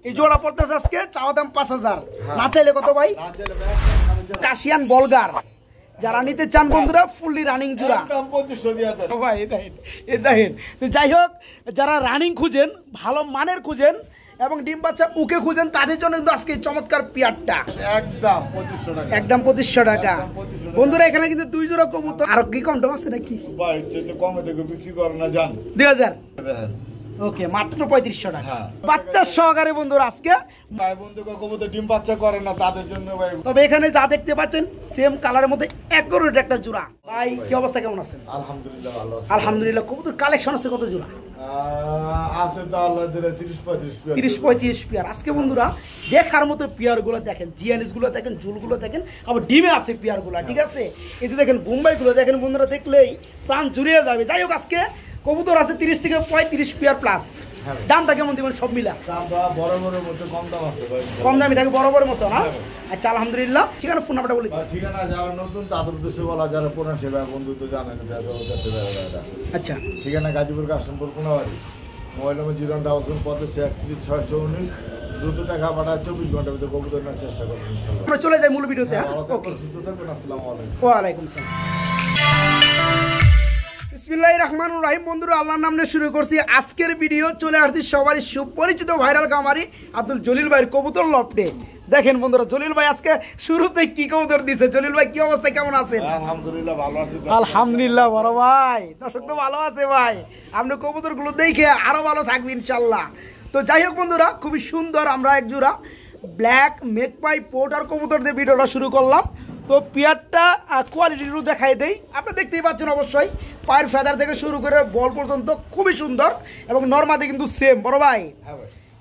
এই জোড়া পড়তেছে আজকে চাওয়া দাম 5000, না চাইলে কত ভাই? কাশিয়ান বলগার যারা নিতে চান বন্ধুরা ফুললি রানিং জোড়া ভাই এ দেখেন। তো যাই হোক, যারা রানিং খুঁজেন, ভালো মানের খুঁজেন এবং ডিম বাচ্চা উকে খুঁজেন, তাদের জন্য কিন্তু আজকে চমৎকার পেয়ারটা একদম 2500 টাকা। বন্ধুরা এখানে কিন্তু 2 জোড়া কবুতর, আর কি কম টম আছে নাকি? 2000 ওকে, মাত্র 3500 টাকা বাচ্চা সহকারে বন্ধুরা আজকে। ডিম বাচ্চা করে না তাদের জন্য ভাই। তবে এখানে যা দেখতে পাচ্ছেন সেম কালারের মধ্যে অ্যাকুরেট একটা জোড়া। ভাই কি অবস্থা, কেমন আছেন? আলহামদুলিল্লাহ ভালো আছি। আলহামদুলিল্লাহ। কবুতর কালেকশন আছে কত জোড়া? আছে তো আল্লাহ দিলে 30-35 পেয়ার। আজকে বন্ধুরা দেখার মতো পেয়ার গুলো দেখেন, জিএনএস গুলো দেখেন, জুল গুলো দেখেন, আবার ডিমে আছে পেয়ার গুলো, ঠিক আছে? এই যে দেখেন বোম্বাই গুলো দেখেন বন্ধুরা, দেখলেই প্রাণ জুড়িয়ে যাবে। যাই হোক, আজকে কবুতর আছে 30 থেকে 35 পেয়ার প্লাস। দামটা কেমন দিবেন সব মিলা? বরাবরের মধ্যে কম দাম আছে ভাই, কম দামি থাকে বরাবরের মতো না? আচ্ছা আলহামদুলিল্লাহ। ঠিকানা ফোন নাম্বারটা বলি। ঠিকানা যারা নতুন তাদের উদ্দেশ্যে বলা, যারা পুরান সেবা বন্ধু তো জানেন। আচ্ছা, ঠিকানা গাজীপুর কাশিমপুর কোনাবাড়ি, মোবাইল নম্বর 08135 দ্রুত টাকা পাঠায় 24 ঘন্টার ভিতরে কবুতর নেওয়ার চেষ্টা করবেন। আমরা চলে যাই মূল ভিডিওতে। সুস্থ থাকবেন। আসসালামু আলাইকুম। ওয়ালাইকুম সালাম। বিসমিল্লাহির রহমানির রহিম। বন্ধুরা আল্লাহর নাম নিয়ে শুরু করছি আজকের ভিডিও। চলে আসছি সবারই সুপরিচিত ভাইরাল খামারি আব্দুল জলিল ভাইয়ের কবুতর লফটে। দেখেন বন্ধুরা, জলিল ভাই আজকে শুরুতে কি কবুতর দিছে। জলিল ভাই কি অবস্থা, কেমন আছেন? আলহামদুলিল্লাহ ভালো আছি। আলহামদুলিল্লাহ বড় ভাই, দর্শক তো ভালো আছে ভাই। আপনি কবুতর গুলো দেখে আরো ভালো থাকবে ইনশাল্লাহ। তো যাই হোক বন্ধুরা, খুবই সুন্দর আমরা এক জোড়া ব্ল্যাক মেকপাই পোর্টার কবুতর দিয়ে ভিডিওটা শুরু করলাম। তো পেয়ারটা কোয়ালিটিরও দেখাই দেই। আপনারা দেখতেই পাচ্ছেন অবশ্যই, পায়ের ফেদার থেকে শুরু করে বল পর্যন্ত খুবই সুন্দর এবং নরমাদি কিন্তু সেম। বড় ভাই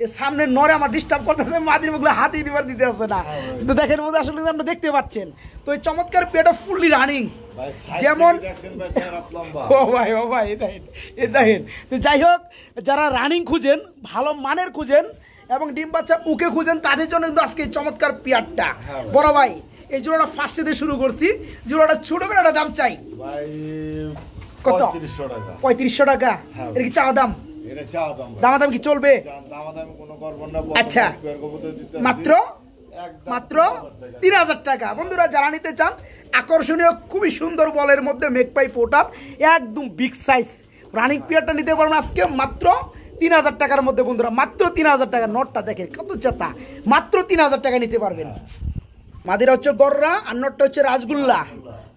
এর সামনে নরে আমার ডিস্টার্ব করতেছে, মাদির মুখগুলো হাতে দিবার দিতে আসে না। কিন্তু দেখেন মধ্যে আসলে আপনারা দেখতে পাচ্ছেন। তো এই চমৎকার পেয়ারটা ফুললি রানিং, যেমন ও ভাই এ দেখেন। তো যাই হোক, যারা রানিং খুঁজেন, ভালো মানের খুঁজেন এবং ডিম বাচ্চা উকে খুঁজেন, তাদের জন্য কিন্তু আজকে চমৎকার পেয়ারটা। বড় ভাই এই জোড়াটা ফার্স্টে দিয়ে শুরু করছি। জোড়াটা ছোট করে একটা দাম চাই ভাই কত? 3500 টাকা। এটা কি চাওয়া দাম? এটা চাওয়া দাম। দামাদাম কি চলবে? দামাদামি কোনো করব না। আচ্ছা, মাত্র 3000 টাকা। বন্ধুরা যারা নিতে চান, আকর্ষণীয় খুবই সুন্দর বলের মধ্যে মেকপাই পোর্টাল, একদম বিগ সাইজ রানিং পেয়ারটা নিতে পারবেন আজকে মাত্র 3000 টাকার মধ্যে। বন্ধুরা মাত্র 3000 টাকা। নটটা দেখেন কত চেতা, মাত্র 3000 টাকা নিতে পারবেন। মাদিরা হচ্ছে গররা আর নটটা হচ্ছে রাজগুল্লা।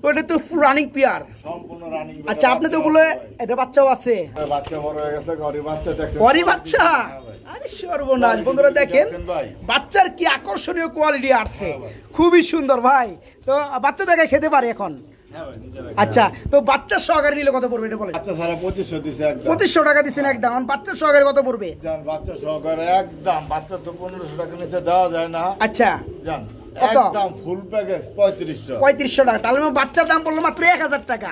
তো এটা তো ফুল রানিং পেয়ার, সম্পূর্ণ রানিং। আচ্ছা, আপনি তো বলে এটা বাচ্চাও আছে? বাচ্চা বড় হয়ে গেছে, গরি বাচ্চা দেখছেন? গরি বাচ্চা, আরে সর্বনাশ। বন্ধুরা দেখেন বাচ্চার কি আকর্ষণীয় কোয়ালিটি আসছে, খুবই সুন্দর ভাই। তো বাচ্চা দেখায় খেতে পারে এখন? আচ্ছা, তো বাচ্চা সহকারে নিলে কত পড়বে এটা বলেন? আচ্ছা স্যার 2500 দিছে একদম। 2500 টাকা দিছেন একদম। বাচ্চা সহকারে কত পড়বে? জান বাচ্চা সহকারে একদম, বাচ্চা তো 1500 টাকা নিচে দেওয়া যায় না। আচ্ছা জান একদম ফুল প্যাকেজ 3500 টাকা। তাহলে বাচ্চার দাম পড়লো মাত্র 1000 টাকা।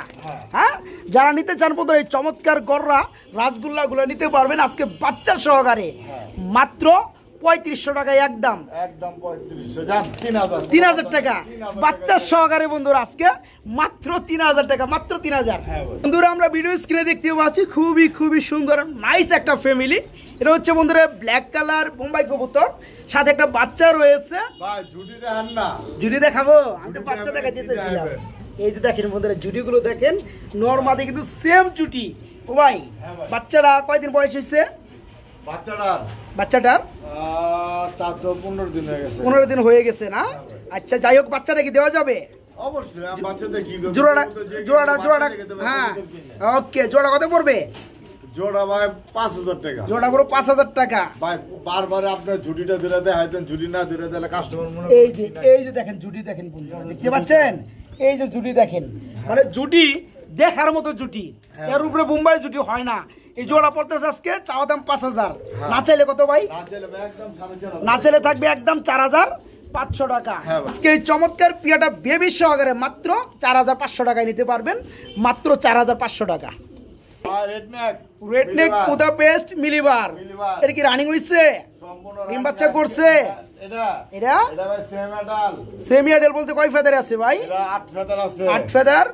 হ্যাঁ, যারা নিতে চান বন্ধুরা এই চমৎকার গররা রাসগোল্লা গুলো নিতে পারবেন আজকে বাচ্চা সহকারে মাত্র 3500 টাকায় একদম 3500। জান 3000 টাকা বাচ্চা সহকারে বন্ধুরা আজকে মাত্র 3000 টাকা, মাত্র 3000। বন্ধুরা আমরা ভিডিও স্ক্রিনে দেখতে পাচ্ছি খুবই সুন্দর নাইস একটা ফ্যামিলি। এটা হচ্ছে বন্ধুরা ব্ল্যাক কালার বোম্বাই কবুতর, সাথে একটা বাচ্চা রয়েছে। ভাই জুটি দেখান না? জুটি দেখাবো, আমি তো বাচ্চা দেখাতে চাইছিলাম। এই যে দেখেন বন্ধুরা জুটিগুলো দেখেন, নরমাদি কিন্তু সেম জুটি। ও ভাই বাচ্চাটা কয়দিন বয়স হয়েছে? বাচ্চাটার তার তো 15 দিন হয়ে গেছে। 15 দিন হয়ে গেছে না? আচ্ছা, যাই হোক বাচ্চাটা কি দেওয়া যাবে? অবশ্যই। বাচ্চাদের কি জোড়াটা হ্যাঁ ওকে। জোড়া কত পড়বে? জোড়া ভাই 5000 টাকা। জোড়া পুরো 5000 টাকা ভাই। বারবার আপনার ঝুটিটা দিলে দেয়, হয়তো ঝুটি না দিলে দিলে কাস্টমার মনে এই যে দেখেন জুটি দেখেন বন্ধুরা, দেখতে পাচ্ছেন? এই যে জুটি দেখেন, মানে জুটি দেখার মতো জুটি। এর উপরে বোম্বাই জুটি হয় না। এই জোড়া পড়তেছে আজকে চাওয়া দাম 5000, না চাইলে কত ভাই? না চাইলে থাকবে একদম 4500 টাকা। আজকে এই চমৎকার পিয়াটা বেবি সহকারে মাত্র 4500 টাকায় নিতে পারবেন, মাত্র 4500 টাকা। রেডনেক বুদাপেস্ট মিলিবার, এটা কি রানিং হইছে? ডিম বাচ্চা করছে? এটা সেমি অ্যাডাল বলতে কয় ফেদার আছে ভাই? 8 ফেদার আছে। 8 ফেদার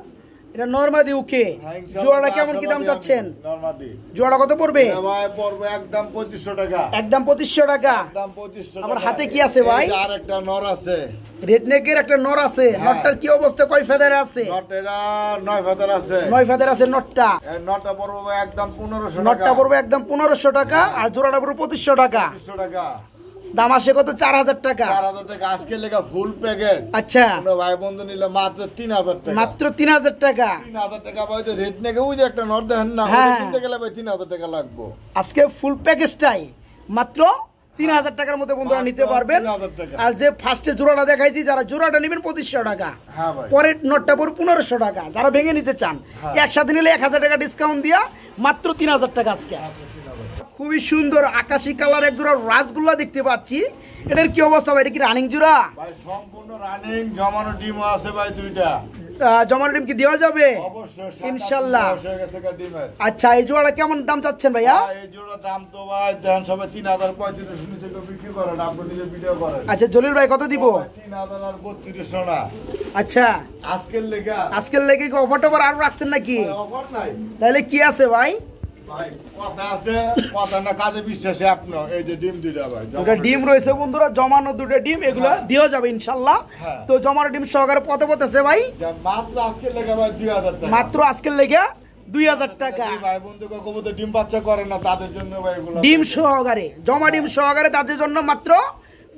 এটা নরমাদি ওকে। হ্যাঁ, ইনশাআল্লাহ জোড়াটা কেমন কি দাম আশাবাদী চাচ্ছেন? আমি, নরমাদি। জোড়া কত পড়বে? এটা ভাই পড়বে একদম 2500 টাকা। একদম 2500 টাকা। একদম 2500 টাকা। আমার হাতে কি আছে ভাই? এই যে আরেকটা নর আছে। রেড নেকের একটা নর আছে। হ্যাঁ। নটটার কি অবস্থা, কয় ফেদার আছে? নটেরা 9 ফেদার আছে। 9 ফেদার আছে নটটা। এই নটটা পড়বে ভাই একদম 1500 টাকা। নটটা পড়বে একদম 1500 টাকা আর জোড়াটা পড়বে 2500 টাকা। 2500 টাকা। দাম আসে কত? 4000 টাকা। 4000 টাকা আজকে লেখা ফুল প্যাকেজ। আচ্ছা, কোনো ভাই বন্ধু নিলে মাত্র 3000 টাকা। মাত্র 3000 টাকা। 3000 টাকা ভাই তো রেট নেকে ওই যে একটা নট দেখেন না, হ্যাঁ। ওটা কিনতে গেলে ভাই 3000 টাকা লাগবে। আজকে ফুল প্যাকেজটাই মাত্র 3000 টাকার মধ্যে বন্ধুরা নিতে মাত্র পারবেন। 3000 টাকা। আর যে ফার্স্টে জোড়াটা দেখাইছি, যারা জোড়াটা নেবেন 2500 টাকা, হ্যাঁ ভাই। পরের নটটা পড়বে 1500 টাকা। যারা ভেঙে নিতে চান হ্যাঁ। একসাথে নিলে 1000 টাকা ডিসকাউন্ট দিয়া মাত্র 3000 টাকা আজকে। খুবই সুন্দর আকাশি কালার এক জোড়া রাসগোল্লা দেখতে পাচ্ছি। এটার কি অবস্থা ভাই? এটা কি রানিং জোড়া? ভাই সম্পূর্ণ রানিং, জমানো ডিমও আছে ভাই দুইটা। জমানো ডিম কি দেওয়া যাবে? অবশ্যই ইনশাআল্লাহ। হয়ে গেছে গা ডিমের। আচ্ছা, এই জোড়াটা কেমন দাম চাচ্ছেন ভাইয়া? ভাই, এই জোড়া দাম তো ভাই দেন সবাই 3035 নিচে কেউ বিক্রি করেন, আপনি নিজে ভিডিও করেন। আচ্ছা জলিল ভাই কত দিব? 3000 আর 3200 না আচ্ছা, আজকের লেগা। আজকের লেগে কি অফার টফার আরো রাখছেন নাকি? ভাই, অফার নাই তাহলে কি আছে ভাই? ভাই, কথা আছে, কথা না কাজে বিশ্বাসী আপনার। এই যে ডিম দুইটা ভাই, দুটো ডিম রয়েছে বন্ধুরা, জমানো দুটো ডিম, এগুলো দেওয়া যাবে ইনশাল্লাহ। হ্যাঁ। তো জমানো ডিম সহকারে কত আছে ভাই? যা মাত্র আজকের লেগা ভাই 2000 টাকা। মাত্র আজকের লেগে 2000 টাকা। এই ভাই বন্ধু কবুতর ডিম বাচ্চা করে না তাদের জন্য ভাই এগুলো। ডিম সহকারে, জমা ডিম সহকারে তাদের জন্য মাত্র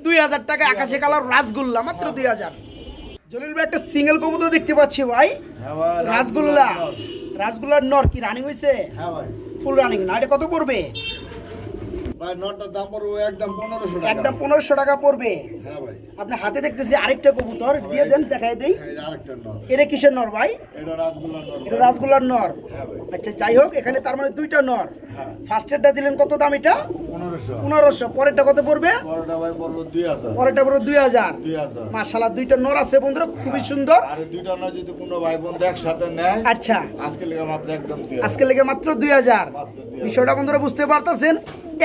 2000 টাকা। আকাশি কালার রাসগোল্লা মাত্র 2000। জলিল ভাই একটা সিঙ্গেল কবুতর দেখতে পাচ্ছি ভাই, হ্যাঁ ভাই, রাসগোল্লা। রাসগোল্লার নর কি রানিং হয়েছে? হ্যাঁ ভাই। ফুল রানিং না? এটা কত পড়বে? ভাই নটটার দাম পড়বে একদম 1500 টাকা। একদম 1500 টাকা পড়বে। হ্যাঁ ভাই। আপনি হাতে দেখতেছি আরেকটা কবুতর, দিয়ে দেন দেখাই দেই। এই যে আরেকটা নট। এটা কিসের নর ভাই? এটা রাসগোল্লা নট। এটা রাসগোল্লার নর। হ্যাঁ ভাই। আচ্ছা যাই হোক, এখানে তার মানে দুইটা নর। হ্যাঁ। ফার্স্টেরটা দিলেন কত দাম? এটা 1500। 1500। পরেরটা কত পড়বে? বড়টা ভাই পড়বে 2000। পরেরটা পড়বে 2000। 2000। মাশাআল্লাহ, দুইটা নর আছে বন্ধুরা, খুবই সুন্দর। আর এই দুইটা নট যদি কোনো ভাই বন্ধু একসাথে নেয়, আচ্ছা, আজকে লেগে মাত্র একদম 2000। আজকে লেগে মাত্র 2000। মাত্র 2000। বিষয়টা বন্ধুরা বুঝতে পারতেছেন,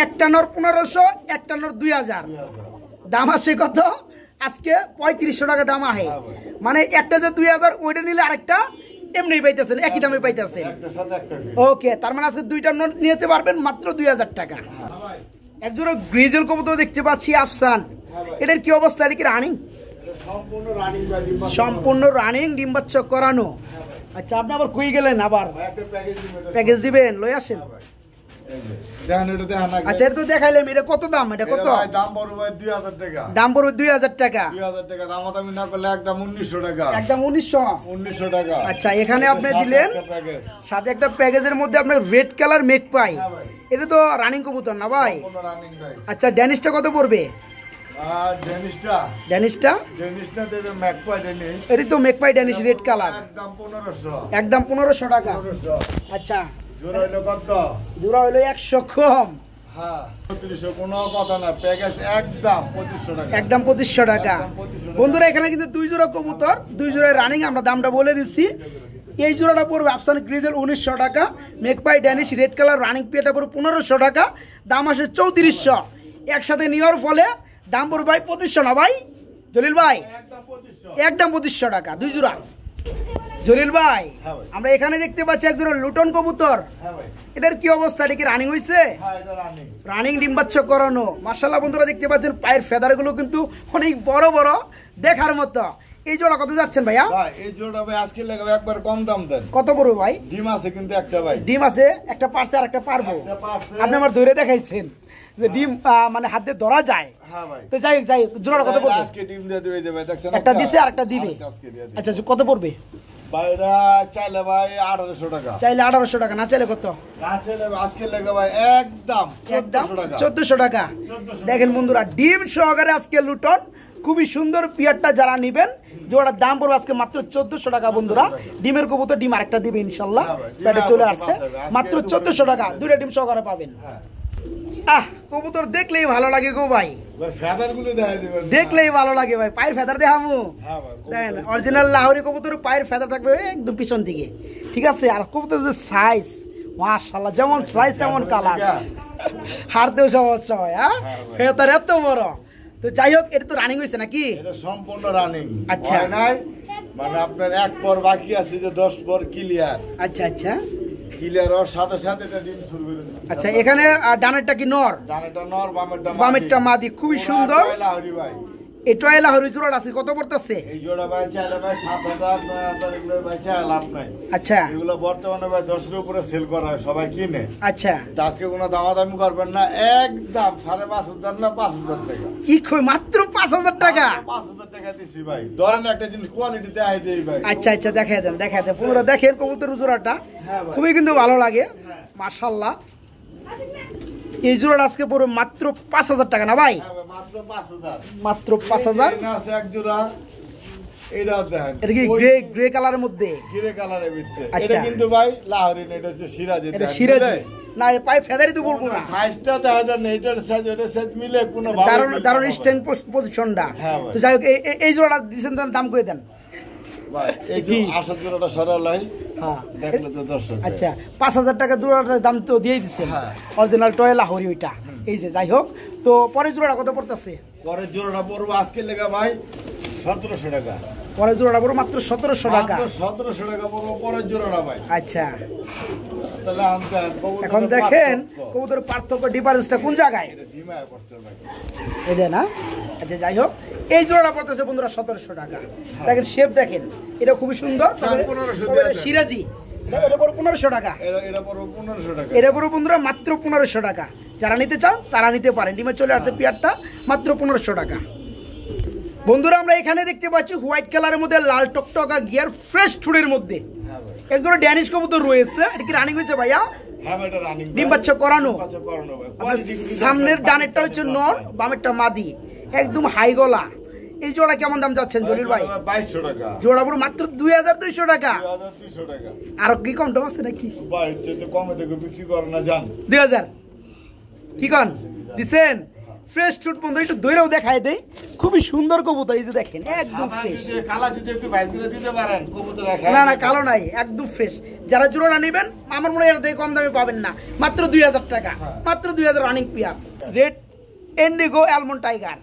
একটা নর 1500, একটা নর 2000। 2000। দাম আসে কত? আজকে 3500 টাকা দাম আহে। হ্যাঁ ভাই। মানে একটা যে 2000, ওইটা নিলে আরেকটা এমনি পাইতেছেন, একই দামে পাইতেছেন। একটার সাথে একটা ফ্রি। ওকে, তার মানে আজকে দুইটা নোট নিতে পারবেন মাত্র 2000 টাকা। হ্যাঁ ভাই। একজোড়া গ্রিজেল কবুতর দেখতে পাচ্ছি আফসান, হ্যাঁ ভাই। এটার কি অবস্থা? এটা কি রানিং? এটা সম্পূর্ণ রানিং ভাই, ডিম বাচ্চা সম্পূর্ণ রানিং, ডিম বাচ্চা করানো। হ্যাঁ ভাই। আচ্ছা, আপনি আবার কই গেলেন? আবার ভাই একটা প্যাকেজ দিবেন এটা। প্যাকেজ দিবেন, লই আসেন। হ্যাঁ ভাই। এই যে দেখেন, এটা দেখেন আগে। আচ্ছা, এটা তো দেখাইলাম। এটা কত দাম? এটা কত এটা ভাই দাম পড়বে ভাই 2000 টাকা। দাম পড়বে? 2000 টাকা। 2000 টাকা দামাদামি না করলে একদম 1900 টাকা। একদম 1900। 1900 টাকা। আচ্ছা, এখানে আপনি সাথে দিলেন একটা প্যাকেজ। সাথে একটা প্যাকেজের মধ্যে আপনার রেড কালার মেক পাই। হ্যাঁ ভাই। এটা তো রানিং কবুতর না ভাই? সম্পূর্ণ রানিং ভাই। আচ্ছা, ড্যানিশটা কত পড়বে? আর ডেনিসটা ড্যানিশটা দেবে ম্যাকপাই ডেনিস। এটি তো magpie Danish red colour. একদম 1500। একদম 1500 টাকা। 1500। আচ্ছা, জোড়া হইলো কত? জোড়া হলো 100 কম। হ্যাঁ 3500, কোনো কথা না, প্যাকেজ একদম 2500 টাকা। একদম 2500 টাকা। একদম 2500 টাকা। বন্ধুরা, এখানে কিন্তু দুই জোড়া কবুতর, দুই জোড়া রানিং, আমরা দামটা বলে দিচ্ছি। এই জোড়াটা পড়বে আফসান গ্রিজেল 1900 টাকা, মেকপাই ড্যানিশ রেড কালার রানিং পেটা পড়বে 1500 টাকা, দাম আসে 3400। একসাথে নেওয়ার ফলে দাম পড়বে ভাই 2500 না ভাই? জলিল ভাই একদম 2500। একদম 2500 টাকা দুই জোড়া। জলিল ভাই, হ্যাঁ ভাই। আমরা এখানে দেখতে পাচ্ছি এক জোড়া লুটন কবুতর, হ্যাঁ ভাই। এটার কি অবস্থা? এটা কি রানিং হয়েছে? হ্যাঁ এটা রানিং। রানিং ডিম বাচ্চা করানো। মাশাআল্লাহ বন্ধুরা, দেখতে পাচ্ছেন পায়ের ফেদারগুলো কিন্তু অনেক বড় বড়, দেখার মতো। এই জোড়া কত যাচ্ছেন ভাইয়া? ভাই এই জোড়া ভাই আজকে লাগাবে একবার কম দাম দেন। কত পড়বে ভাই? ডিম আছে কিন্তু একটা ভাই। ডিম আছে, একটা পারছে আর একটা পারবো। একটা পারছে। আপনি আমার ধরে দেখাইছেন যে ডিম মানে হাত দিয়ে ধরা যায়। হ্যাঁ ভাই। তো যাই হোক, জোড়া কত পড়বে? আজকে ডিম দিয়ে দিবে যে ভাই, দেখছেন একটা দিছে আর একটা দিবে। আজকে দিয়ে দিবে। আচ্ছা, কত পড়বে? ভাইরা চাইলে ভাই 1800 টাকা। চাইলে 1800 টাকা, না চাইলে কত? না চাইলে আজকে লাগবে ভাই একদম একদম 1400 টাকা। 1400 টাকা। 1400 দেখেন বন্ধুরা, ডিম সহকারে আজকে লুটন, খুবই সুন্দর পিয়ারটা যারা নিবেন, জোড়ার দাম পড়বে আজকে মাত্র 1400 টাকা। বন্ধুরা, ডিমের কবুতর ডিম আরেকটা দিবে ইনশাল্লাহ, হ্যাঁ ভাই, পেটে চলে আসছে। আজকে মাত্র 1400 টাকা, দুইটা ডিম সহকারে পাবেন। হ্যাঁ কবুতর দেখলেই ভালো লাগে গো ভাই, ভাই ফেদার গুলো দেখাই দিবেন। দেখলেই ভালো লাগে ভাই। পায়ের ফেদার দেখামু, হ্যাঁ ভাই। দেখেন অরিজিনাল লাহোরি কবুতর পায়ের ফেদার থাকবে একদম পিছন দিকে, ঠিক আছে? আর কবুতর যে সাইজ, মাশাআল্লাহ, যেমন সাইজ তেমন কালার, হারতেও সমস্যা হয়। হ্যাঁ, ফেদার এত বড়। তো যাই হোক, এটা তো রানিং হয়েছে নাকি? এটা সম্পূর্ণ রানিং। আচ্ছা। হয় নাই মানে আপনার এক পর বাকি আছে যে 10 পর ক্লিয়ার। আচ্ছা আচ্ছা ক্লিয়ার হওয়ার সাথে সাথে এটা ডিম শুরু করে দিন। আচ্ছা, এখানে ডানেরটা কি নর? ডানেরটা নর, বামেরটা মাদি। বামেরটা মাদি, খুবই সুন্দর। লাহোরি ভাই, এই টয়লা হরি জোড়া আছে কত পড়তেছে? এই জোড়া ভাই চাইলে ভাই 7,000 9,000 এগুলো ভাই চাই লাভ নাই। আচ্ছা এগুলো বর্তমানে ভাই 10 এর উপরে সেল করা হয়, সবাই কিনে। আচ্ছা, তা আজকে কোনো দামাদামি করবেন না, একদম 5,500 না 5,000 টাকা। কি কই, মাত্র 5,000 টাকা? 5,000 টাকা দিছি ভাই। ধরেন একটা জিনিস কোয়ালিটি দেখাই দেই ভাই। আচ্ছা আচ্ছা, দেখাই দেন পুরো দেখেন কবুতর জোড়াটা, হ্যাঁ ভাই। খুবই কিন্তু ভালো লাগে মাশাআল্লাহ। এই জোড়াটা আজকে পুরো মাত্র 5,000 টাকা না ভাই? হ্যাঁ ভাই, মাত্র 5,000। মাত্র 5,000। এই না আছে এক জোড়া, এইটাও দেখেন। এটা কি গ্রে কালারের মধ্যে? গ্রে কালারের ভিতরে। আচ্ছা। এটা কিন্তু ভাই লাহোরি না, এটা হচ্ছে সিরাজি। এটা সিরাজি না, এই পাই ফেদারি তো বলবো না। সাইজটা দেখা যায় না, এটার সাইজ ওটার সাইজ মিলে কোনো ভালো দারুণ স্ট্যান্ড পজিশনটা। হ্যাঁ ভাই। তো যাই হোক, এই জোড়াটা দিয়েছেন, দাম করে দেন ভাই। এই যে কি? আসল জোড়াটা সরালাই, হ্যাঁ দেখলে তো দর্শক। আচ্ছা, 5,000 টাকা জোড়াটার দাম তো দিয়ে দিচ্ছেন। হ্যাঁ। অরিজিনাল টয় লাহোরি ওইটা। এই যে যাই হোক, তো পরের জোড়াটা কত পড়তেছে? পরের জোড়াটা পড়বো আজকে লেগা ভাই 1,700 টাকা। পরের জোড়াটা পড়বো মাত্র 1,700 টাকা। মাত্র 1,700 টাকা পড়বো পরের জোড়াটা ভাই। আচ্ছা, তাহলে এখন দেখেন কবুতরের পার্থক্য, ডিফারেন্সটা কোন জায়গায়? ডিমায় পড়ছে ভাই। এটা না? আচ্ছা যাই হোক, এই জোড়াটা পড়তেছে বন্ধুরা 1,700 টাকা। দেখেন শেপ দেখেন, এটা খুবই সুন্দর। দাম 1500 তবে দেয়া এটা যায়। সিরাজি, এটা পড়ো 1,500 টাকা। এটা পড়বো 1,500 টাকা। এটা পড়ো বন্ধুরা মাত্র 1,500 টাকা। যারা নিতে চান তারা নিতে পারেন। ডিমে চলে আসছে পেয়ারটা মাত্র 1,500 টাকা। বন্ধুরা আমরা এখানে দেখতে পাচ্ছি হোয়াইট কালারের মধ্যে লাল টকটকা গিয়ার ফ্রেশ ফুডের মধ্যে হ্যাঁ ভাই। একজোড়া ড্যানিশ কবুতর রয়েছে। এটা কি রানিং হয়েছে ভাইয়া? হ্যাঁ ভাই, এটা রানিং। ডিম বাচ্চা করানো। বাচ্চা করানো ভাই। আপনার সামনের ডানেরটা হচ্ছে নর, বামেরটা মাদি, একদম হাই গলা। এই জোড়া কেমন দাম যাচ্ছেন জলিল ভাই? 2,200 টাকা। জোড়া পুরো মাত্র 2,200 টাকা। 2,200 টাকা। আর কি কম টম আছে নাকি? ভাই চেয়ে কমে থেকে বিক্রি করে না জান। 2,000 কি কন দিছেন? ফ্রেশ ফুড বন্ধু, একটু দইরাও দেখায় দেই। খুবই সুন্দর কবুতর, এই যে দেখেন একদম ফ্রেশ। কালা যদি একটু বাইর করে দিতে পারেন কবুতর না না, কালো নাই, একদম ফ্রেশ। যারা জোড়াটা নেবেন আমার মনে হয় এর থেকে কম দামে পাবেন না। মাত্র 2,000 টাকা, মাত্র 2,000 running pair. Red Indigo almond tiger,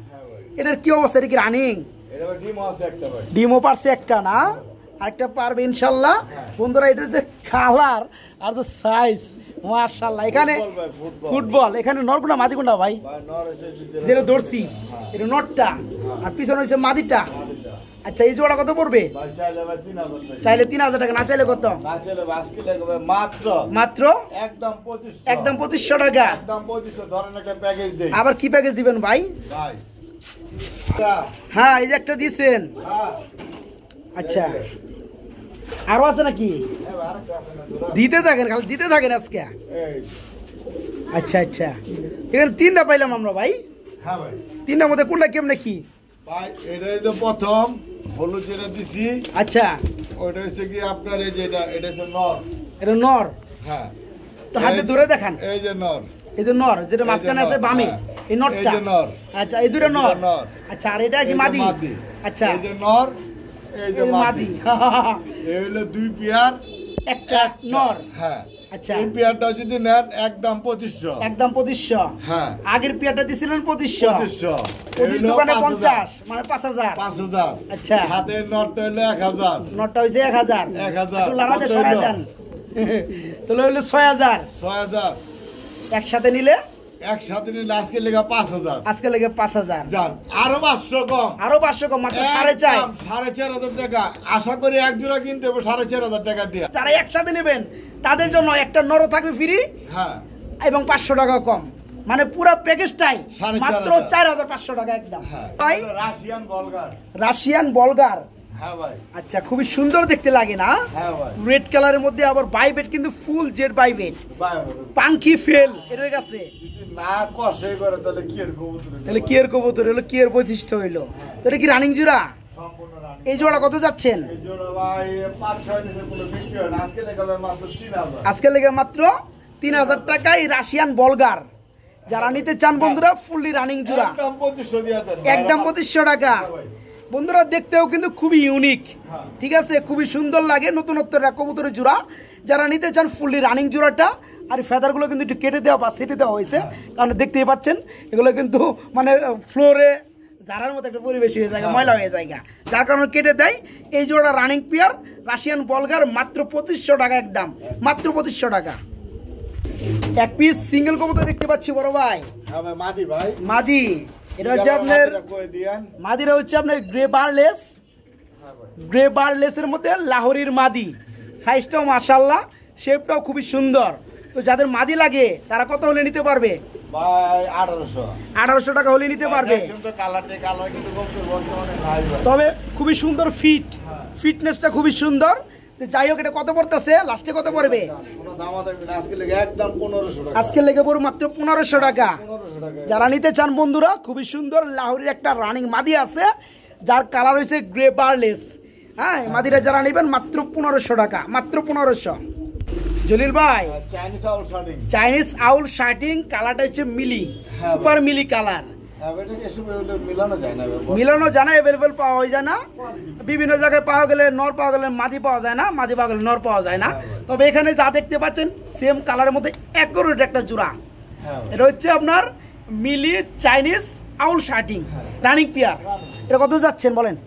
এটার কি অবস্থা? এটা কি রানিং? এটা ভাই ডিম আছে একটা ভাই। ডিমও পারছে একটা না, আরেকটা পারবে ইনশাল্লাহ। বন্ধুরা এটার যে কালার আর যে সাইজ মাশাআল্লাহ। এখানে ফুটবল, এখানে নরগুনা মাদিগুন্ডা ভাই, ভাই নর এসে যেটা ধরছি এটা নটটা, আর পিছনে হচ্ছে মাদিটা। আচ্ছা, এই জোড়া কত পড়বে? ভাই চাইলে ভাই 3,000 টাকা। চাইলে 3,000 টাকা, না চাইলে কত? না চাইলে ভাই আজকে লাগবে মাত্র মাত্র একদম 2500। একদম 2,500 টাকা। একদম 2500 ধরেন একটা প্যাকেজ দেই আবার কি প্যাকেজ দিবেন ভাই? ভাই। হ্যাঁ, এই যে একটা দিছেন। হ্যাঁ আচ্ছা, আরো আছে নাকি? এই ভাই আরেকটা আছে না জোড়া? দিতে থাকেন, খালি দিতে থাকেন আজকে। এই আচ্ছা আচ্ছা, এখানে 3টা পাইলাম আমরা ভাই। হ্যাঁ ভাই। 3টার মধ্যে কোনটা কেমনে কি? ভাই এটাই তো প্রথম হলুদ যেটা দিছি, আচ্ছা, ওইটা হচ্ছে কি আপনার এই যেটা, এটা হচ্ছে নর। এটা নর, হ্যাঁ তো হাতে ধরে দেখান। এই যে নর। এই যে নর, যেটা মাঝখানে আছে বামে, এই নরটা। এই যে নর। আচ্ছা, এই দুটো নর। নর। আচ্ছা, আর এটা কি এই যে মাদি? মাদি। আচ্ছা, এই যে নর, এই যে এই মাদি। এই হলো 2 পেয়ার, একটা নর। হ্যাঁ। আচ্ছা, এই পেয়ারটা যদি নেন একদম 2500। একদম 2,500। হ্যাঁ আগের পেয়ারটা দিছিলেন 2,500। 2500। 25 দোকানে 50, মানে 5,000। 5,000। আচ্ছা, হাতের নটটা হলো 1,000। নটটা হইছে 1,000। 1,000। একটু লাড়াতে কত সরাই হইলো? দেন। তাহলে হইলো 6,000। 6,000। একসাথে নিলে একসাথে নিলে আজকে লেগা 5,000। আজকে লেগে 5,000। যান আরো 500 কম। আরো 500 কম, মাত্র 4,500। একদম 4,500 টাকা। আশা করি এক জোড়া কিনতে হবে 4,500 টাকা দিয়ে। যারা একসাথে নেবেন তাদের জন্য একটা নরও থাকবে ফ্রি হ্যাঁ এবং 500 টাকা কম, মানে পুরো প্যাকেজটাই 4,500 মাত্র 4,500 টাকা একদম। হ্যাঁ। ভাই রাশিয়ান বলগার। রাশিয়ান বলগার, হ্যাঁ ভাই। আচ্ছা খুবই সুন্দর দেখতে লাগে না? হ্যাঁ ভাই। রেড কালারের মধ্যে আবার বাইবেট, কিন্তু ফুল জেড বাইবেট, ভাই পাঙ্কি ফেল এটার কাছে। যদি না কষে করে তাহলে কি এর কবুতর? তাহলে কি এর কবুতর হলো, কি এর বৈশিষ্ট্য হইলো? তাহলে কি রানিং জোড়া? সম্পূর্ণ রানী। এই জোড়া কত যাচ্ছেন? এই জোড়া ভাই 5-6 নিচে কোনো বিক্রি হয় না। আজকে লেখাবে মাত্র 3,000। আজকে লেগে মাত্র 3,000 টাকায় রাশিয়ান বলগার। যারা নিতে চান বন্ধুরা ফুললি রানিং জোড়া একদম 2500 দিয়ে দেন। একদম 2,500 টাকা। বন্ধুরা দেখতেও কিন্তু খুবই ইউনিক, ঠিক আছে, খুবই সুন্দর লাগে, নতুনত্বের কবুতরের জোড়া। যারা নিতে চান ফুললি রানিং জোড়াটা, আর ফেদারগুলো কিন্তু একটু কেটে দেওয়া বা সেটে দেওয়া হয়েছে, কারণ দেখতেই পাচ্ছেন এগুলো কিন্তু মানে ফ্লোরে জারার মতো একটা পরিবেশ হয়ে যায়, ময়লা হয়ে যায়, যার কারণে কেটে দেয়। এই জোড়া রানিং পেয়ার রাশিয়ান বলগার মাত্র 2500 টাকা, একদম মাত্র 2500 টাকা। এক পিস সিঙ্গেল কবুতর দেখতে পাচ্ছি বড় ভাই, হ্যাঁ ভাই মাদি ভাই, মাদি। এটা হচ্ছে আপনার মাদিরা হচ্ছে আপনার গ্রে বারলেস, গ্রে বারলেসের মধ্যে লাহোরির মাদি। সাইজটাও মাশাআল্লাহ, শেপটাও খুবই সুন্দর। তো যাদের মাদি লাগে তারা কত হলে নিতে পারবে? ভাই 1800 1800 টাকা হলে নিতে পারবে। তবে খুবই সুন্দর ফিট, ফিটনেসটা খুবই সুন্দর। তো যাই হোক, এটা কত পড়তেছে, লাস্টে কত পড়বে? আজকে লেগে পড়বে মাত্র 1500 টাকা। যারা নিতে চান বন্ধুরা, খুবই সুন্দর লাহোরির একটা রানিং মাদি আছে, যার কালার হয়েছে গ্রে বারলেস। হ্যাঁ, মাদিরা যারা নেবেন মাত্র 1500 টাকা, মাত্র 1500। জলিল ভাই, চাইনিজ আউল শার্টিং, কালারটা হচ্ছে মিলি, সুপার মিলি কালার। মিলানো যায় না, অ্যাভেলেবেল পাওয়া যায় না। বিভিন্ন জায়গায় পাওয়া গেলে নর পাওয়া গেলে মাদি পাওয়া যায় না, মাদি পাওয়া গেলে নর পাওয়া যায় না। তবে এখানে যা দেখতে পাচ্ছেন সেম কালারের মধ্যে অ্যাকুরেট একটা জোড়া। এটা হচ্ছে আপনার মিলি চাইনিজ আউল শার্টিং রানিং পেয়ার। এটা কত যাচ্ছেন বলেন?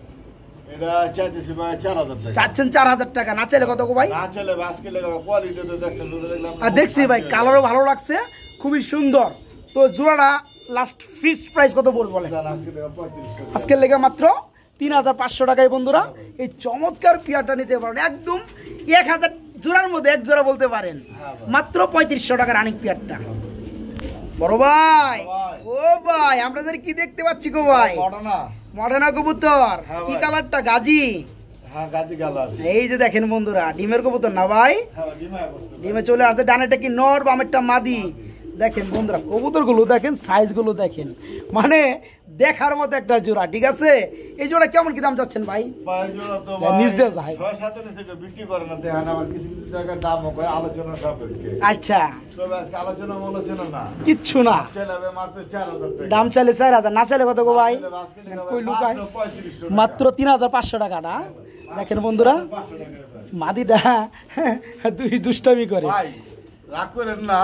চাচ্ছেন 4000 টাকা, না চাইলে কত গো ভাই? আর দেখছি ভাই কালারও ভালো লাগছে, খুবই সুন্দর। তো জোড়াটা লাস্ট ফিক্সড প্রাইস কত পড়বে বলেন? আজকের লেগে মাত্র 3500 টাকায় বন্ধুরা এই চমৎকার পেয়ারটা নিতে পারেন। একদম 1000 জোড়ার মধ্যে এক জোড়া বলতে পারেন, মাত্র 3500 টাকা রানিং পেয়ারটা। বড় ভাই, ও ভাই, আপনাদের কি দেখতে পাচ্ছি গো ভাই? মডার্না কবুতর, কি কালারটা? গাজি। এই যে দেখেন বন্ধুরা, ডিমের কবুতর না ভাই? ডিমে চলে আসছে। ডানেরটা কি নর, বামেরটা মাদি। দেখেন বন্ধুরা কবুতর গুলো দেখেন, সাইজ গুলো দেখেন, মানে দেখার মতো একটা জোড়া। ঠিক আছে, এই জোড়া কেমন কি দাম চাচ্ছেন ভাই? আচ্ছা, কিচ্ছু না, দাম চাইলে 4000, না চাইলে কত গো ভাই? মাত্র 3500 টাকাটা। দেখেন বন্ধুরা মাদিটা দুই দুষ্টামি করে, রাগ করেন না।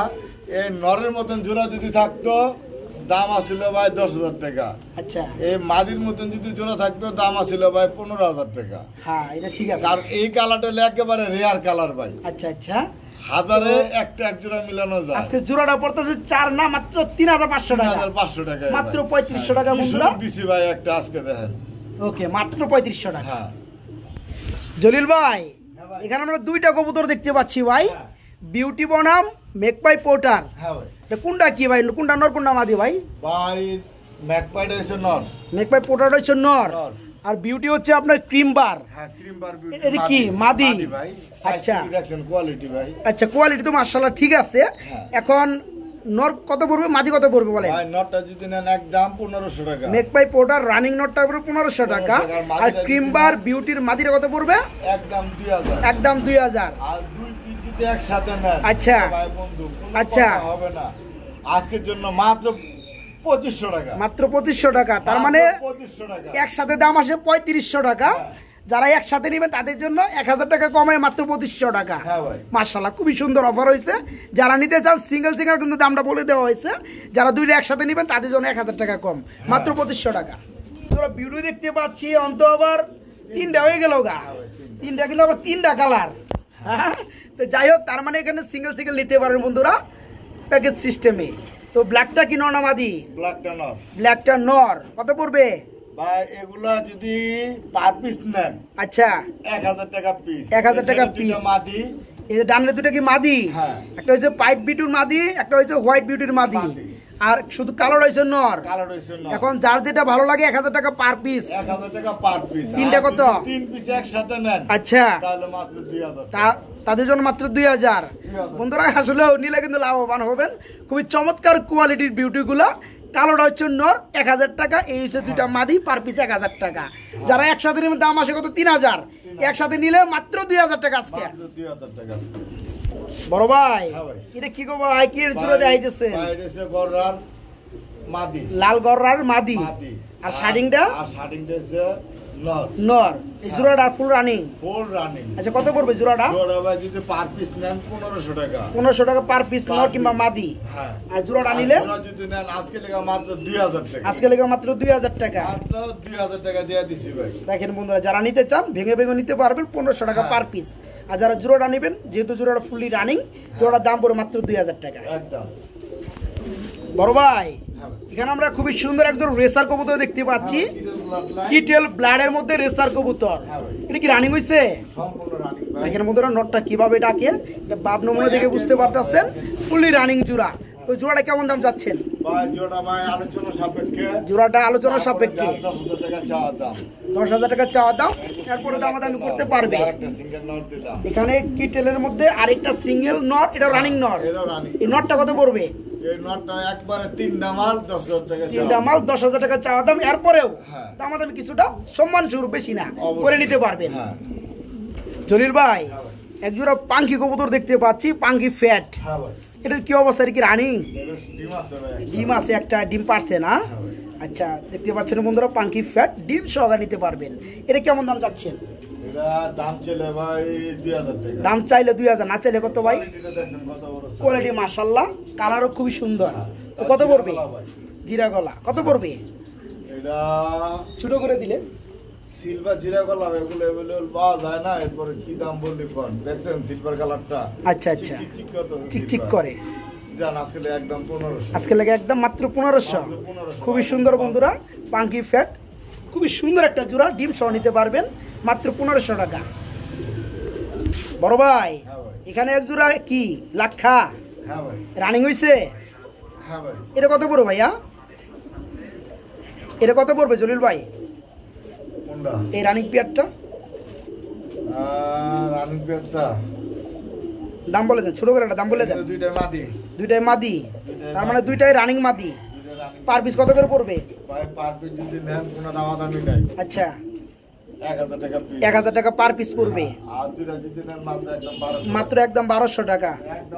এই নরের মতন জোড়া যদি থাকতো দাম আসছিল ভাই 10,000 টাকা। আচ্ছা, এই মাদির মতন যদি জোড়া থাকতো দাম আসছিল ভাই 15,000 টাকা। হ্যাঁ, এটা ঠিক আছে। আর এই কালারটা হলো একেবারে রেয়ার কালার ভাই। আচ্ছা আচ্ছা, হাজারে একটা এক জোড়া মিলানো যায়। আজকে জোড়াটা পড়তেছে 4 না, মাত্র 3500 টাকা। 3500 টাকা, মাত্র 3500 টাকা বন্ধুরা দিছি ভাই একটা আজকে দেখেন। ওকে, মাত্র 3500 টাকা। জলিল ভাই, এখানে আমরা দুইটা কবুতর দেখতে পাচ্ছি ভাই, বিউটি বনাম মেকপাই পোটার। হ্যাঁ ভাই, এটা কোনটা কি ভাই? কোনটা নর, কোনটা মাদি ভাই? ভাই মেকপাইটা হচ্ছে নর, মেকপাই পোটারটা হচ্ছে নর, আর বিউটি হচ্ছে আপনার ক্রিম বার। হ্যাঁ, ক্রিম বার বিউটি। এটা কি মাদি ভাই? আচ্ছা, দেখেন কোয়ালিটি ভাই। আচ্ছা, কোয়ালিটি তো মাশাআল্লাহ ঠিক আছে। এখন নর কত পড়বে, মাদি কত পড়বে বলেন? ভাই নরটা যদি নেন একদম 1500 টাকা। মেকপাই পোটার রানিং নরটা পড়বে 1500 টাকা, আর ক্রিম বার বিউটির মাদিটা কত পড়বে? একদম 2000। একদম 2000। আর দুই পিস যদি একসাথে নেন আচ্ছা ভাই বন্ধু, আচ্ছা, হবে না। আজকের জন্য মাত্র 2500 টাকা, মাত্র 2500 টাকা। তার মানে 2500 টাকা একসাথে দাম আসে 3500 টাকা। যারা একসাথে নেবেন তাদের জন্য 1000 টাকা কমে মাত্র 2500 টাকা। হ্যাঁ ভাই, মাশাআল্লাহ খুবই সুন্দর অফার হয়েছে। যারা নিতে চান সিঙ্গেল সিঙ্গেল কিন্তু দামটা বলে দেওয়া হয়েছে। যারা দুইটা একসাথে নেবেন তাদের জন্য 1000 টাকা কম, মাত্র 2500 টাকা। তোরা ভিডিও দেখতে পাচ্ছি অন্ত আবার 3টা হয়ে গেল গা, 3টা কিন্তু আবার 3টা কালার। হ্যাঁ, তো যাই হোক, তার মানে এখানে সিঙ্গেল সিঙ্গেল নিতে পারেন বন্ধুরা প্যাকেজ সিস্টেমে। তো ব্ল্যাকটা কি নর না মাদি? ব্ল্যাকটা নর। ব্ল্যাকটা নর, কত পড়বে ভাই? এগুলা যদি পার পিস নেন, আচ্ছা 1000 টাকা পিস। 1000 টাকা পিস। মাদি, এই যে ডানলে দুটো কি মাদি? হ্যাঁ, একটা হচ্ছে পাইপ বিউটির মাদি, একটা হচ্ছে হোয়াইট বিউটির মাদি, আর শুধু কালার হয়েছে নর। এখন যার যেটা ভালো লাগে 1000 টাকা পার পিস। 1000 টাকা পার পিস। তিনটা কত? 3 পিস একসাথে নেন, আচ্ছা, তাহলে মাত্র 2000। তাদের জন্য মাত্র 2000। বন্ধুরা আসলে নিলে কিন্তু লাভবান হবেন। খুবই চমৎকার কোয়ালিটির বিউটিগুলা। কালোটা হচ্ছে নর, 1000 টাকা। এই হচ্ছে দুইটা মাদি, পার পিস 1000 টাকা। যারা একসাথে নেবেন দাম আসে কত? 3000। একসাথে নিলে মাত্র 2000 টাকা আজকে। বড় ভাই, এটা কি গো ভাই? কি এর জোড়া দেখাইতেছে? মাদি, লাল গররার মাদি। আর শার্টিংটা? আর শার্টিংটা হচ্ছে নর নর এই জোড়াটা ফুল রানিং। Full running. আচ্ছা কত পড়বে জোড়াটা? জোড়া ভাই যদি পার পিস নেন 1500 টাকা। 1500 টাকা পার পিস নর কিংবা মাদি। হ্যাঁ। আর জোড়াটা নিলে জোড়া যদি নেন আজকে লেগে মাত্র 2000 টাকা। আজকে লেগে মাত্র 2000 টাকা। মাত্র 2000 টাকা দিয়ে দিছি ভাই। দেখেন বন্ধুরা, যারা নিতে চান ভেঙে ভেঙে নিতে পারবেন 1500 টাকা পার পিস। আর যারা জোড়াটা নেবেন, যেহেতু জোড়াটা ফুলি রানিং, জোড়ার দাম পড়ে মাত্র 2000 টাকা। একদম। বড় ভাই, হ্যাঁ ভাই। এখানে আমরা খুবই সুন্দর একজন রেসার কবুতর দেখতে পাচ্ছি। কিটেল ব্লাডের মধ্যে রেসার কবুতর। হ্যাঁ ভাই। এটা কি রানিং হইছে? সম্পূর্ণ রানিং ভাই। দেখেন বন্ধুরা, নটটা কিভাবে ডাকে, এটা বাপ নমুনা দেখে বুঝতে পারতেছেন। ফুলি রানিং জোড়া। তো জোড়াটা কেমন দাম যাচ্ছেন? ভাই জোড়া ভাই আলোচনা সাপেক্ষে। জোড়াটা আলোচনা সাপেক্ষে 10,000 টাকা চাওয়া দাম। 10,000 টাকা চাওয়া দাম। এরপরে দামাদামি করতে পারবে। একটা সিঙ্গেল নট দিলাম। এখানে কিটেলের মধ্যে আরেকটা সিঙ্গেল নট, এটা রানিং নট। এটা রানিং। এই নটটা কত পড়বে? এই নটটা একবারে 3টা মাল 10,000 টাকা চাওয়া। 3টা মাল 10,000 টাকা চাওয়া দাম। এরপরেও হ্যাঁ। দামাদামি কিছুটা সম্মান শুরু, বেশি না, অবশ্যই। করে নিতে পারবেন। হ্যাঁ। জলিল ভাই, হ্যাঁ ভাই। একজোড়া পাঙ্কি কবুতর দেখতে পাচ্ছি, পাঙ্কি ফ্যাট। হ্যাঁ ভাই। এটার কি অবস্থা? এটা কি রানিং? এর ডিম আছে ভাই। ডিম আছে, একটা ডিম পারছে না? হ্যাঁ ভাই। আচ্ছা, দেখতে পাচ্ছেন বন্ধুরা, পাঙ্কি ফ্যাট ডিম সহকারে নিতে পারবেন। এটা কেমন দাম যাচ্ছেন? এটা দাম চলে ভাই 2000 টাকা। দাম চাইলে 2000, না চাইলে কত ভাই? কোয়ালিটিটা দেখেন কত বড় সাইজ। কোয়ালিটি মাশাআল্লাহ, কালারও খুবই সুন্দর। তো কত জিরা পড়বে? গলা ভাই। জিরা গলা কত পড়বে? এটা ছোট করে দিলে সিলভার জিরা গলা এগুলো अवेलेबल পাওয়া যায় না। এরপরে কি দাম বললি কোন? দেখছেন সিলভার কালারটা? আচ্ছা আচ্ছা, চিকচিক কত চিকচিক করে। জান আজকে একদম 1500। আজকে লাগে একদম মাত্র 1500। খুবই সুন্দর বন্ধুরা, পাঙ্কি ফ্যাট, খুবই সুন্দর একটা জোড়া, ডিম সহ নিতে পারবেন মাত্র 1500 টাকা। বড় ভাই, হ্যাঁ ভাই। এখানে এক জোড়া কি লাক্ষা হ্যাঁ ভাই। রানিং হইছে? হ্যাঁ ভাই। এটা কত পড়বে ভাইয়া? এটা কত পড়বে জলিল ভাই, কোনটা? এই রানিং পিয়ারটা? রানিং পেটটা দাম বলে দেন, ছোট করে একটা দাম বলে দেন। দুইটা মাদি। দুইটাই মাদি, তার মানে দুইটাই রানিং মাদি। দুইটা রানিং। পার পিস কত করে পড়বে? ভাই পার পিস যদি নেন কোনো দামাদামি নাই। আচ্ছা, 1000 টাকা পিস। 1000 টাকা পার পিস পড়বে। আর দুইটা যদি নেন মাত্র একদম 1200। মাত্র একদম 1200 টাকা।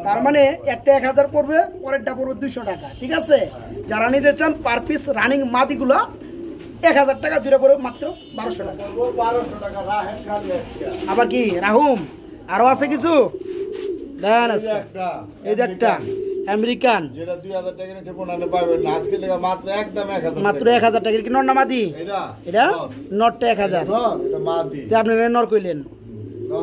তার মানে একটা 1000 পড়বে, পরেরটা পড়বে 200 টাকা। ঠিক আছে, যারা নিতে চান পার পিস রানিং মাদিগুলো 1000 টাকা, দুইটা পড়বে মাত্র 1200 টাকা। বলবো 1200 টাকা রাহেন খালি একটা। আবার কি রাহুম আরো আছে কিছু? দেন এই যে আজকে একটা। এই যে একটা আমেরিকান, যেটা 2000 টাকা নিচে কোনালে পাবেন না। আজকে লেগে মাত্র একদম 1000 মাত্র টাকা। 1000 টাকা। কি নর না মাদি? এটা এটা নটটা 1000। এটা মাদি। আপনি নর কইলেন।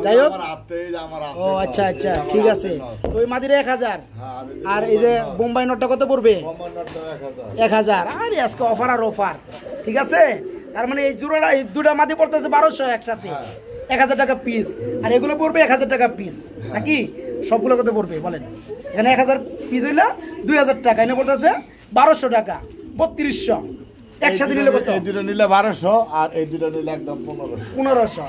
যাই হোক। আমার হাতে এই যে আমার হাতে। ও আচ্ছা আচ্ছা, এই যে আমার ঠিক হাতে আছে। নর। তো ওই মাদির 1000। হ্যাঁ, আর এই যে বোম্বাই নটটা কত পড়বে? কমান্ডারটা 1000। 1000। আরে আজকে অফার আর অফার। ঠিক আছে, তার মানে এই জোড়াটা, এই দুটা মাদি পড়তেছে 1200 একসাথে, হ্যাঁ। 1000 টাকা পিস। আর এগুলো পড়বে 1000 টাকা পিস নাকি? সবগুলো কত পড়বে বলেন? এখানে 1000 পিস হইলে 2000 টাকা, এনে পড়তেছে 1200 টাকা, 3200। একসাথে নিলে কত? এই দুটো নিলে 1200 আর এই দুটো নিলে একদম 1500। 1500।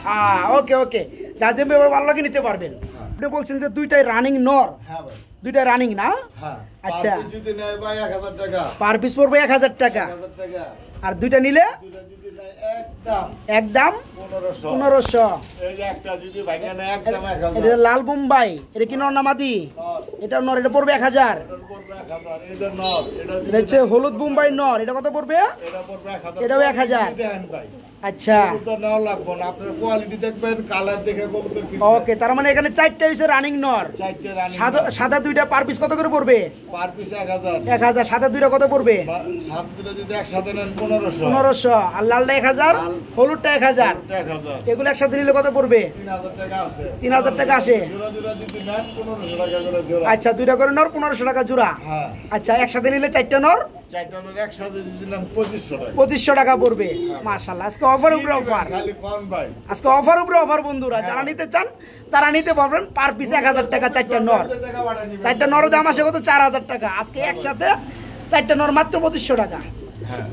ওকে ওকে, যার যে ভালো লাগে নিতে পারবেন। আপনি বলছেন যে দুইটাই রানিং নর, হ্যাঁ ভাই। দুইটাই রানিং না? হ্যাঁ। আচ্ছা। পার পিস যদি নেয় ভাই 1000 টাকা। পার পিস পড়বে 1000 টাকা। 1000 টাকা। আর দুইটা নিলে দুটো যদি নেয় একদম একদম 1500। 1500। এই যে একটা যদি ভাঙা নেয় একদম এটা 1000। লাল বোম্বাই, এটা কি নর না মাদি? নর। এটা নর, এটা পড়বে 1000। এটার পড়বে 1000। এই যে নর, এটা যদি এটা হচ্ছে হলুদ বোম্বাই নর, এটা কত পড়বে? এটা পড়বে 1000। এটাও 1000। দেন ভাই। আচ্ছা কবুতর নেওয়া লাগবে না। আপনার কোয়ালিটি দেখবেন, কালার দেখে কবুতর কিনবেন। ওকে, তার মানে এখানে 4টা হইছে রানিং নর। চারটে রানিং। সাদা সাদা দুইটা পার পিস কত করে পড়বে? Per piece 1000। 1000। সাদা দুইটা কত পড়বে? সাত দুটো যদি একসাথে নেন 1500। 1500। আর লালটা 1000, হলুদটা 1000। 1000। এগুলো একসাথে নিলে কত পড়বে? 3000 টাকা আছে। 3000 টাকা আসে। জোড়া জোড়া যদি নেন 1500 টাকা করে জোড়া। আচ্ছা, দুইটা করে নর 1500 টাকা জোড়া। হ্যাঁ। আচ্ছা, একসাথে নিলে 4টা নর চারটা নোট একসাথে যদি নেন 2500 টাকা। 2500 টাকা পড়বে। মাশাআল্লাহ, আজকে অফার উপরে অফার, খালি কোন ভাই। আজকে অফার উপরে অফার বন্ধুরা। যারা নিতে চান তারা নিতে পারবেন। পার পিস 1000 টাকা 4টা নর। 4টা নরের দাম আসে কত? 4000 টাকা। আজকে একসাথে 4টা নর মাত্র 2500 টাকা। হ্যাঁ।